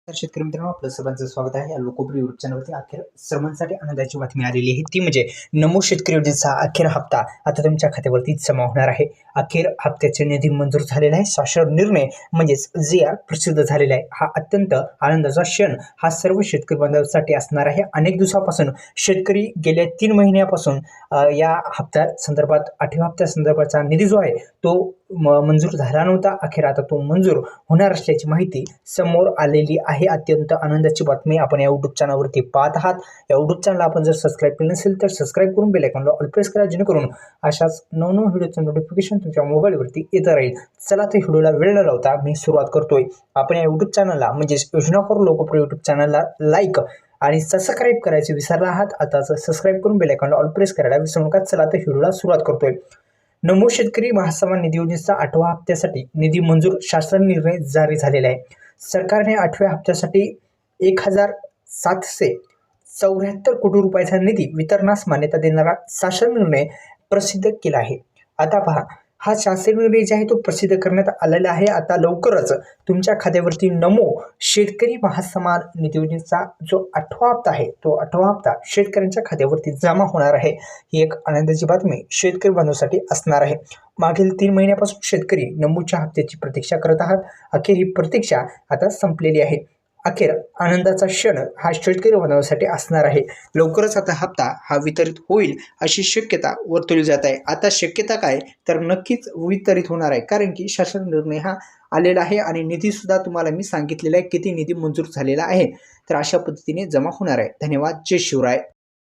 तर शेतकरी मित्रांनो, आपलं सर्वांचं स्वागत आहे या लोकप्रिय यूट्यूब चॅनलवरती. अखेर सर्वांसाठी आनंदाची बातमी आलेली आहे, ती म्हणजे नमो शेतकरी योजनेचा अखेर हप्ता आता तुमच्या खात्यावरती जमा होणार आहे. अखेर हप्त्याचे निधी मंजूर झालेला आहे. शासन निर्णय म्हणजेच जे प्रसिद्ध झालेला आहे. हा अत्यंत आनंदाचा क्षण हा सर्व शेतकरी बांधवांसाठी असणार आहे. अनेक दिवसापासून शेतकरी गेल्या 3 महिन्यापासून या हप्त्या संदर्भात 8व्या हप्त्या संदर्भाचा निधी जो आहे तो मंजूर झाला नव्हता. अखेर आता तो मंजूर होणार असल्याची माहिती समोर आलेली आहे. अत्यंत आनंदाची बातमी आपण या यूट्यूब चॅनलवरती पाहत आहात. या यूट्यूब चॅनल आपण जर सबस्क्राईब केलं नसेल तर सबस्क्राईब करून बेल आयकॉनला ऑल प्रेस करा, जेणेकरून अशाच नवनवीन व्हिडिओचं नोटिफिकेशन तुमच्या मोबाईलवरती येत राहील. चला तर व्हिडिओला वेळ न लावता मी सुरुवात करतोय. आपण या यूट्यूब चॅनलला म्हणजेच योजनाखोर लोकप्रिय यूट्यूब चॅनलला लाईक आणि सबस्क्राईब करायचे विसरला आहात. आताच सबस्क्राईब करून बेल आयकॉनला ऑल प्रेस करायला विसरू नका. चला तर व्हिडिओला सुरुवात करतोय. नमो शेतकरी महासन्मान निधी योजनेचा 8व्या हप्त्यासाठी निधी मंजूर शासन निर्णय जारी झालेला आहे. सरकारने 8व्या हप्त्यासाठी 1,774 कोटी रुपयाचा निधी वितरणास मान्यता देणारा शासन निर्णय प्रसिद्ध केला आहे. आता पहा, हा शासन निर्णय जे आहे तो प्रसिद्ध करण्यात आलेला आहे. आता लवकरच तुमच्या खात्यावरती नमो शेतकरी महासन्मान निधी योजनेचा जो 8वा हप्ता आहे तो 8वा हप्ता शेतकऱ्यांच्या खात्यावरती जमा होणार आहे. ही एक आनंदाची बातमी शेतकरी बांधवांसाठी असणार आहे. मागील 3 महिन्यापासून शेतकरी नमोच्या हप्त्याची प्रतीक्षा करत आहात. अखेर ही प्रतीक्षा आता संपलेली आहे. अखेर आनंदाचा क्षण हा शेतकरी बांधवांसाठी असणार आहे. लवकरच आता हप्ता हा वितरित होईल अशी शक्यता वर्तवली जात आहे. आता शक्यता काय, तर नक्कीच वितरित होणार आहे, कारण की शासन निर्णय हा आलेला आहे आणि निधी सुद्धा तुम्हाला मी सांगितलेला आहे किती निधी मंजूर झालेला आहे. तर अशा पद्धतीने जमा होणार आहे. धन्यवाद. जय शिवराय.